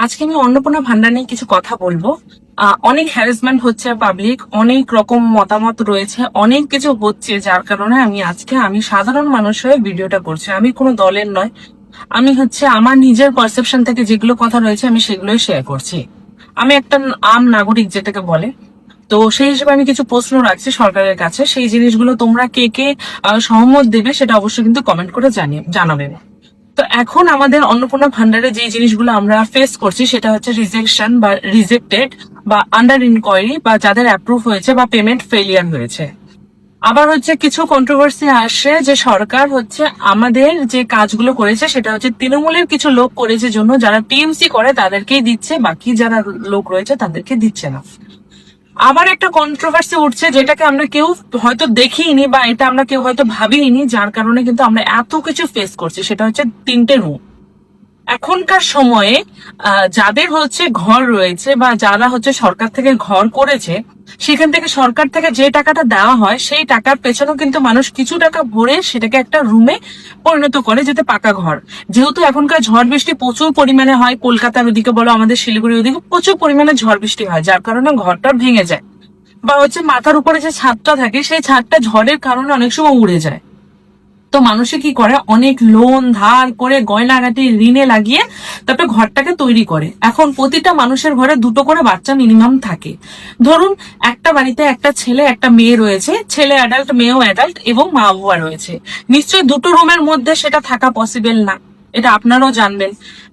আজকে আমি অন্নপূর্ণা ভান্ডার নিয়ে কিছু কথা বলবো। অনেক হ্যারাসমেন্ট হচ্ছে, পাবলিক অনেক রকম মতামত রয়েছে, অনেক কিছু হচ্ছে, যার কারণে আমি সাধারণ মানুষ হয়ে ভিডিওটা করছি। আমি কোনো দলের নয়, আমি আমার নিজের পারসেপশন থেকে যেগুলো কথা রয়েছে আমি সেগুলোই শেয়ার করছি। আমি একটা আম নাগরিক যেটাকে বলে, তো সেই হিসেবে আমি কিছু প্রশ্ন রাখছি সরকারের কাছে। সেই জিনিসগুলো তোমরা কে কে সহমত দেবে সেটা অবশ্যই কিন্তু কমেন্ট করে জানাবে। তো এখন আমাদের অন্নপূর্ণা ভান্ডারে যে জিনিসগুলো আমরা ফেস করছি সেটা হচ্ছে রিজেকশন বা রিজেক্টেড বা আন্ডার ইনকোয়ারি বা যাদের অ্যাপ্রুভ হয়েছে বা পেমেন্ট ফেলিয়ার হয়েছে। আবার কিছু কন্ট্রোভার্সি আসে যে সরকার আমাদের যে কাজগুলো করেছে সেটা তৃণমূলের কিছু লোক করেছে জন্য, যারা টিএমসি করে তাদেরকেই দিচ্ছে, বাকি যারা লোক রয়েছে তাদেরকে দিচ্ছে না। আবার একটা কন্ট্রোভার্সি উঠছে যেটাকে আমরা কেউ হয়তো দেখিনি বা এটা আমরা কেউ হয়তো ভাবিনি, যার কারণে কিন্তু আমরা এত কিছু ফেস করছি। সেটা হচ্ছে 3টে রুম। এখনকার সময়ে যাদের ঘর রয়েছে বা যারা সরকার থেকে ঘর করেছে, সেখান থেকে সরকার থেকে যে টাকাটা দেওয়া হয় সেই টাকার পেছনেও কিন্তু মানুষ কিছু টাকা ভরে সেটাকে একটা রুমে পরিণত করে, যেতে পাকা ঘর। যেহেতু এখনকার ঝড় বৃষ্টি প্রচুর পরিমাণে হয়, কলকাতার ওদিকে বলো আমাদের শিলিগুড়ির ওদিকে প্রচুর পরিমাণে ঝড় বৃষ্টি হয়, যার কারণে ঘরটা ভেঙে যায় বা মাথার উপরে যে ছাদটা থাকে সেই ছাদটা ঝড়ের কারণে অনেক সময় উড়ে যায়। তো মানুষে কি করে, অনেক লোন ধার করে গয়নাগাটি ঋণে লাগিয়ে তারপরে ঘরটাকে তৈরি করে। এখন প্রতিটা মানুষের ঘরে 2টো করে বাচ্চা মিনিমাম থাকে। ধরুন একটা বাড়িতে একটা ছেলে একটা মেয়ে রয়েছে, ছেলে অ্যাডাল্ট মেয়েও অ্যাডাল্ট এবং মা বাবা রয়েছে। নিশ্চয়ই 2টো রুমের মধ্যে সেটা থাকা পসিবল না, এটা আপনারাও জানবেন।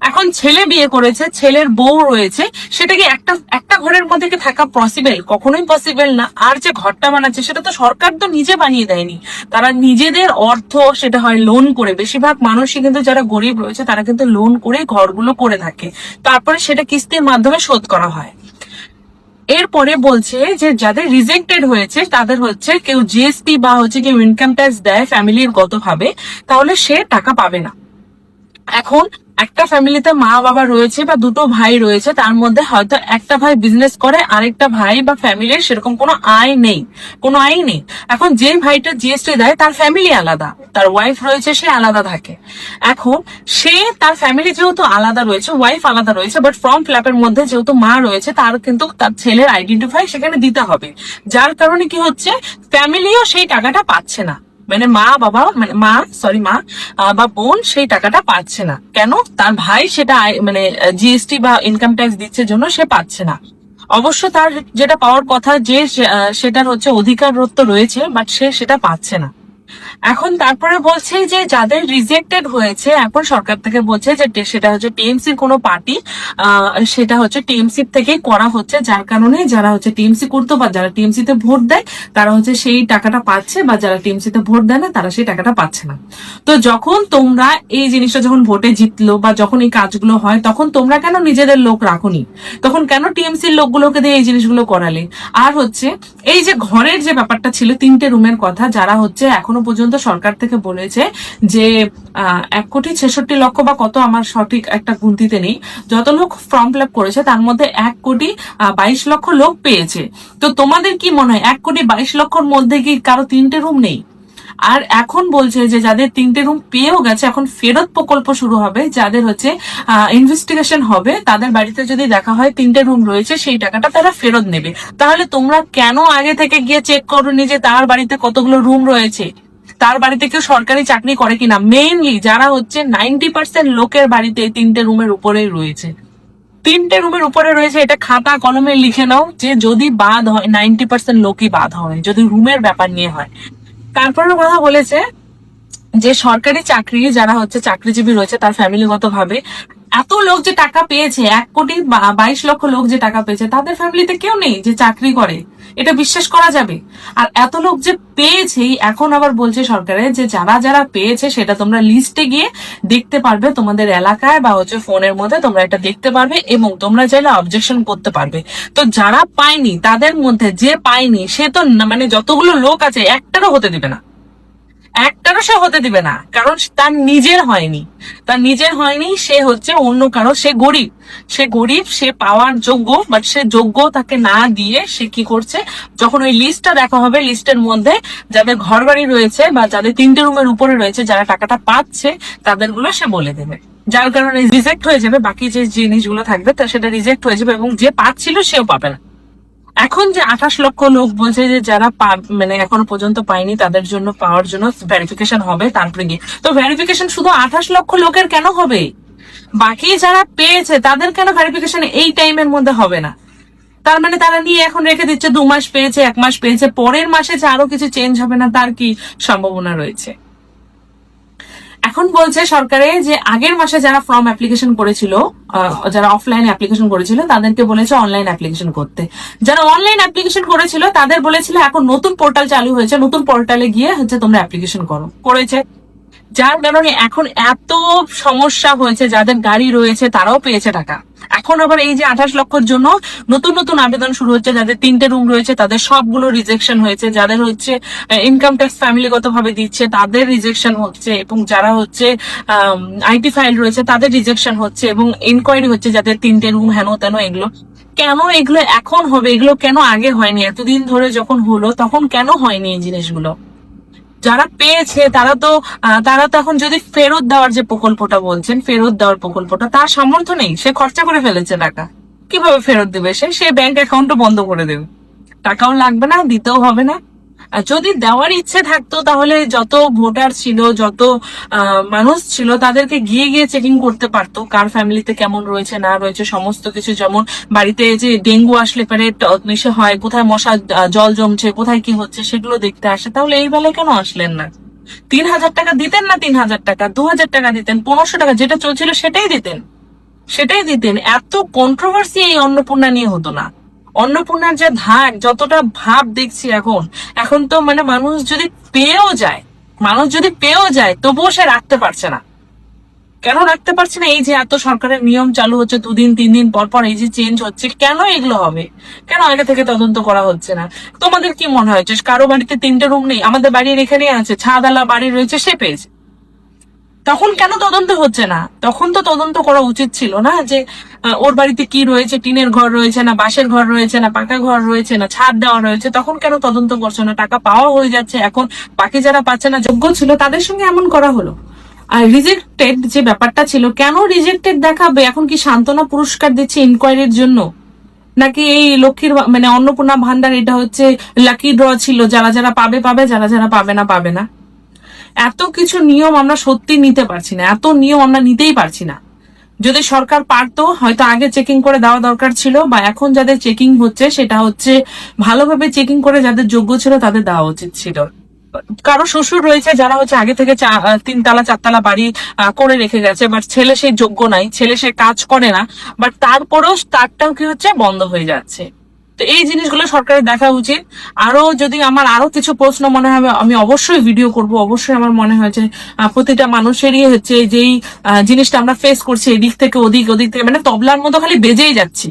এখন ছেলে বিয়ে করেছে, ছেলের বউ রয়েছে, সেটা কি একটা একটা ঘরের মধ্যে কি থাকা পসিবল? কখনোই পসিবল না। আর যে ঘরটা বানাচ্ছে সেটা তো সরকার তো নিজে বানিয়ে দেয়নি, তারা নিজেদের অর্থ সেটা হয় লোন করে। বেশিরভাগ মানুষই কিন্তু যারা গরিব রয়েছে তারা কিন্তু লোন করে ঘরগুলো করে থাকে, তারপরে সেটা কিস্তির মাধ্যমে শোধ করা হয়। এরপরে বলছে যে যাদের রিজেক্টেড হয়েছে তাদের কেউ জিএসটি বা কেউ ইনকাম ট্যাক্স দেয় ফ্যামিলির গতভাবে, তাহলে সে টাকা পাবে না। এখন একটা ফ্যামিলিতে মা বাবা রয়েছে বা 2টো ভাই রয়েছে, তার মধ্যে হয়তো একটা ভাই বিজনেস করে, আরেকটা ভাই বা ফ্যামিলির সেরকম কোনো আয় নেই, কোনো আয় নেই। এখন যে ভাইটা জিএসটি দেয় তার ফ্যামিলি আলাদা, তার ওয়াইফ রয়েছে, সে আলাদা থাকে। এখন সে তার ফ্যামিলি যেহেতু আলাদা রয়েছে, ওয়াইফ আলাদা রয়েছে, বাট ফর্ম ফিলাপের মধ্যে যেহেতু মা রয়েছে, তার কিন্তু তার ছেলের আইডেন্টিফাই সেখানে দিতে হবে। যার কারণে কি হচ্ছে, ফ্যামিলিও সেই টাকাটা পাচ্ছে না, মানে মা বা বোন সেই টাকাটা পাচ্ছে না। কেন? তার ভাই সেটা জিএসটি বা ইনকাম ট্যাক্স দিচ্ছে জন্য সে পাচ্ছে না। অবশ্য তার যেটা পাওয়ার কথা, যে সেটার অধিকারত্ব রয়েছে, বাট সে সেটা পাচ্ছে না। এখন তারপরে বলছে যে যাদের রিজেক্টেড হয়েছে, এখন সরকার থেকে বলছে যে সেটা টিএমসির কোনো পার্টি, সেটা টিএমসি থেকেই করা হচ্ছে, যার কারণে যারা টিএমসি করতো বা যারা টিএমসি তে ভোট দেয় তারা সেই টাকাটা পাচ্ছে, বা যারা টিএমসি তে ভোট দেয় না তারা সেই টাকাটা পাচ্ছে না। তো যখন তোমরা এই জিনিসটা যখন ভোটে জিতলো বা যখন এই কাজগুলো হয়, তখন তোমরা কেন নিজেদের লোক রাখোনি? তখন কেন টিএমসির লোকগুলোকে দিয়ে এই জিনিসগুলো করালে? আর এই যে ঘরের যে ব্যাপারটা ছিল, 3টে রুমের কথা, যারা এখনো পর্যন্ত সরকার থেকে বলেছে যে 1,66,00,000 বা কত, আমার সঠিক একটা গুনতিতে নেই, যত লোক ফর্ম ফিল আপ করেছে তার মধ্যে 1,22,00,000 লোক পেয়েছে। তো তোমাদের কি মনে হয় 1,22,00,000 মধ্যে কি কারো 3টে রুম নেই? আর এখন বলছে যে যাদের 3টে রুম পেয়েও গেছে, এখন ফেরত প্রকল্প শুরু হবে, যাদের ইনভেস্টিগেশন হবে, তাদের বাড়িতে যদি দেখা হয় 3টে রুম রয়েছে, সেই টাকাটা তারা ফেরত নেবে। তাহলে তোমরা কেন আগে থেকে গিয়ে চেক করোনি যে তার বাড়িতে কতগুলো রুম রয়েছে, তার বাড়িতে কেউ সরকারি চাকরি করে কিনা? মেইনলি যারা 90% লোকের বাড়িতে 3টে রুমের উপরেই রয়েছে, 3টে রুমের উপরে রয়েছে, এটা খাতা কলমে লিখে নাও যে যদি বাদ হয় 90% লোকই বাদ হয় যদি রুমের ব্যাপার নিয়ে হয়। তারপরে কথা বলেছে যে সরকারি চাকরি যারা চাকরিজীবী রয়েছে তার ফ্যামিলিগত ভাবে এত লোক যে টাকা পেয়েছে, 1,22,00,000 লোক যে টাকা পেয়েছে, তাদের ফ্যামিলিতে কেউ নেই যে চাকরি করে, এটা বিশ্বাস করা যাবে? আর এত লোক যে পেয়েছে, এখন আবার বলছে সরকারে যে যারা যারা পেয়েছে সেটা তোমরা লিস্টে গিয়ে দেখতে পারবে, তোমাদের এলাকায় বা ফোনের মধ্যে তোমরা এটা দেখতে পারবে এবং তোমরা চাইলে অবজেকশন করতে পারবে। তো যারা পায়নি তাদের মধ্যে যে পায়নি সে তো যতগুলো লোক আছে একটারও হতে দিবে না, একটারও সে হতে দিবে না, কারণ তার নিজের হয়নি, সে অন্য কারো, সে গরিব, সে পাওয়ার যোগ্য, বাট সে যোগ্য তাকে না দিয়ে সে কি করছে, যখন ওই লিস্টটা দেখা হবে, লিস্টের মধ্যে যাদের ঘর বাড়ি রয়েছে বা যাদের 3টে রুমের উপরে রয়েছে, যারা টাকাটা পাচ্ছে তাদের গুলো সে বলে দেবে। যার কারণে রিজেক্ট হয়ে যাবে, বাকি যে জিনিসগুলো থাকবে তা সেটা রিজেক্ট হয়ে যাবে এবং যে পাচ্ছিল সেও পাবে না। এখন যে 28 লক্ষ লোক বলছে যে যারা মানে এখনো পর্যন্ত পায়নি তাদের জন্য পাওয়ার জন্য ভেরিফিকেশন হবে তারপরে গিয়ে, তো ভেরিফিকেশন শুধু 28 লক্ষ লোকের কেন হবে? বাকি যারা পেয়েছে তাদের কেন ভেরিফিকেশন এই টাইমের মধ্যে হবে না? তার মানে তারা নিয়ে এখন রেখে দিচ্ছে 2 মাস পেয়েছে, 1 মাস পেয়েছে, পরের মাসে যে আরো কিছু চেঞ্জ হবে না তার কি সম্ভাবনা রয়েছে? এখন বলছে সরকারে যে আগের মাসে যারা ফর্ম অ্যাপ্লিকেশন করেছিল, যারা অফলাইন অ্যাপ্লিকেশন করেছিল তাদেরকে বলেছে অনলাইন অ্যাপ্লিকেশন করতে। যারা অনলাইন অ্যাপ্লিকেশন করেছিল তাদের বলেছিল এখন নতুন পোর্টাল চালু হয়েছে, নতুন পোর্টালে গিয়ে তোমরা অ্যাপ্লিকেশন করেছে। যার কারণে এখন এত সমস্যা হয়েছে, যাদের গাড়ি রয়েছে তারাও পেয়েছে টাকা। এখন আবার এই যে 28 লক্ষের জন্য নতুন নতুন আবেদন শুরু হচ্ছে, যাদের 3টে রুম রয়েছে তাদের সবগুলো রিজেকশন হয়েছে, যাদের হচ্ছে ইনকাম ট্যাক্স ফ্যামিলিগত ভাবে দিচ্ছে তাদের রিজেকশন হচ্ছে, এবং যারা হচ্ছে আইটি ফাইল রয়েছে তাদের রিজেকশন হচ্ছে, এবং ইনকোয়ারি হচ্ছে যাদের 3টে রুম হেন তেন। এগুলো কেন এগুলো এখন হবে? এগুলো কেন আগে হয়নি? এতদিন ধরে যখন হলো তখন কেন হয়নি এই জিনিসগুলো? যারা পেয়েছে তারা তো এখন যদি ফেরত দেওয়ার যে প্রকল্পটা বলছেন, ফেরত দেওয়ার প্রকল্পটা তার সামর্থ্য নেই, সে খরচা করে ফেলেছে টাকা, কিভাবে ফেরত দেবে? সে ব্যাংক অ্যাকাউন্টও বন্ধ করে দেবে, টাকাও লাগবে না, দিতেও হবে না। আর যদি দেওয়ার ইচ্ছে থাকতো তাহলে যত ভোটার ছিল, যত মানুষ ছিল তাদেরকে গিয়ে গিয়ে চেকিং করতে পারতো কার ফ্যামিলিতে কেমন রয়েছে না রয়েছে সমস্ত কিছু। যেমন বাড়িতে যে ডেঙ্গু আসলে পরে মিশে হয়, কোথায় মশা জল জমছে, কোথায় কি হচ্ছে সেগুলো দেখতে আসে। তাহলে এই বেলায় কেন আসলেন না? 3,000 টাকা দিতেন না, 3,000 টাকা, 2,000 টাকা দিতেন, 1,500 টাকা, যেটা চলছিল সেটাই দিতেন। এত কন্ট্রোভার্সি এই অন্নপূর্ণা নিয়ে হতো না। অন্নপূর্ণার যে ধার, যতটা ভাব দেখছি এখন তো মানে মানুষ যদি পেয়েও যায় তবুও সে রাখতে পারছে না। কেন রাখতে পারছে না? এই যে এত সরকারের নিয়ম চালু হচ্ছে 2 দিন 3 দিন পর পর, এই যে চেঞ্জ হচ্ছে, কেন এগুলো হবে? কেন আগে থেকে তদন্ত করা হচ্ছে না? তোমাদের কি মনে হয় যে কারো বাড়িতে 3টে রুম নেই? আমাদের বাড়ির এখানেই আছে, ছাদালা বাড়ি রয়েছে, সে পেয়েছে, তখন কেন তদন্ত হচ্ছে না? তখন তো তদন্ত করা উচিত ছিল না যে ওর বাড়িতে কি রয়েছে, টিনের ঘর রয়েছে না বাঁশের ঘর রয়েছে না পাকা ঘর রয়েছে না ছাদ দেওয়া রয়েছে, তখন কেন তদন্ত করছে না? টাকা পাওয়া হয়ে যাচ্ছে, এখন বাকি যারা পাচ্ছে না, যোগ্য ছিল তাদের সঙ্গে এমন করা হলো। আর রিজেক্টেড যে ব্যাপারটা ছিল, কেন রিজেক্টেড দেখাবে? এখন কি সান্ত্বনা পুরস্কার দিচ্ছে ইনকোয়ারির জন্য, নাকি এই লক্ষ্মীর মানে অন্নপূর্ণা ভান্ডার এটা হচ্ছে লাকি ড্র ছিল, যারা যারা পাবে, যারা যারা পাবে না? এত কিছু নিয়ম আমরা সত্যি নিতে পারছি না, এত নিয়ম আমরা নিতেই পারছি না। যদি সরকার পারতো হয়তো আগে চেকিং করে দেওয়া দরকার ছিল, বা এখন যাদের চেকিং হচ্ছে সেটা হচ্ছে ভালোভাবে চেকিং করে যাদের যোগ্য ছিল তাদের দেওয়া উচিত ছিল। কারো শ্বশুর রয়েছে যারা হচ্ছে আগে থেকে 3 তালা 4 তালা বাড়ি করে রেখে গেছে, বাট ছেলে সেই যোগ্য নাই, ছেলে সে কাজ করে না, বাট তারপরেও তারটাও কি হচ্ছে বন্ধ হয়ে যাচ্ছে। তো এই জিনিসগুলো সরকারের দেখা উচিত। যদি আমার আরো কিছু প্রশ্ন মনে হবে আমি অবশ্যই ভিডিও করব। অবশ্যই আমার মনে হয় যে প্রতিটা মানুষেরই হচ্ছে যেই জিনিসটা আমরা ফেস করছি, এদিক থেকে ওদিক থেকে মানে তবলার মতো খালি বেজেই যাচ্ছি।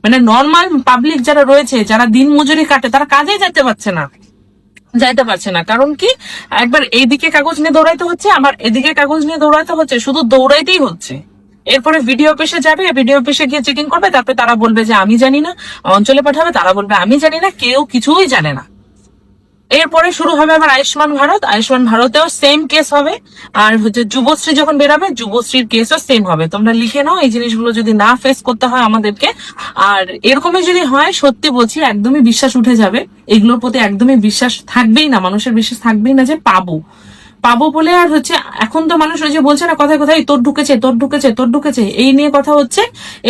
মানে নর্মাল পাবলিক যারা রয়েছে, যারা দিন মজুরি কাটে, তারা কাজেই যাইতে পারছে না। কারণ কি, একবার এইদিকে কাগজ নিয়ে দৌড়াইতে হচ্ছে, আবার এদিকে কাগজ নিয়ে দৌড়াইতে হচ্ছে, শুধু দৌড়াইতেই হচ্ছে। এরপরে ভিডিও অফিসে যাবে, ভিডিও অফিসে গিয়ে চেকিং করবে, তারপরে তারা বলবে যে আমি জানি না, অঞ্চলে পাঠাবে, তারা বলবে আমি জানি না, কেউ কিছুই জানে না। এরপরে শুরু হবে আবার আয়ুষ্মান ভারতেও সেম কেস হবে। আর হচ্ছে যুবশ্রী যখন বেরাবে, যুবশ্রীর কেসও সেম হবে। তোমরা লিখে নাও, এই জিনিসগুলো যদি না ফেস করতে হয় আমাদেরকে, আর এরকমই যদি হয়, সত্যি বলছি একদমই বিশ্বাস উঠে যাবে, এগুলোর প্রতি একদমই বিশ্বাস থাকবেই না, মানুষের বিশ্বাস থাকবেই না যে পাবো বলে। আর হচ্ছে এখন তো মানুষ ওই যে বলছে না কথায় কথায় তোর ঢুকেছে এই নিয়ে কথা হচ্ছে।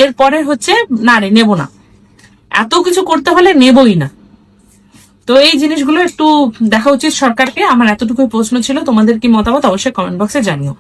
এরপরে হচ্ছে না রে, নেবো না, এত কিছু করতে হলে নেবই না। তো এই জিনিসগুলো একটু দেখা উচিত সরকারকে। আমার এতটুকুই প্রশ্ন ছিল, তোমাদের কি মতামত অবশ্যই কমেন্ট বক্সে জানিও।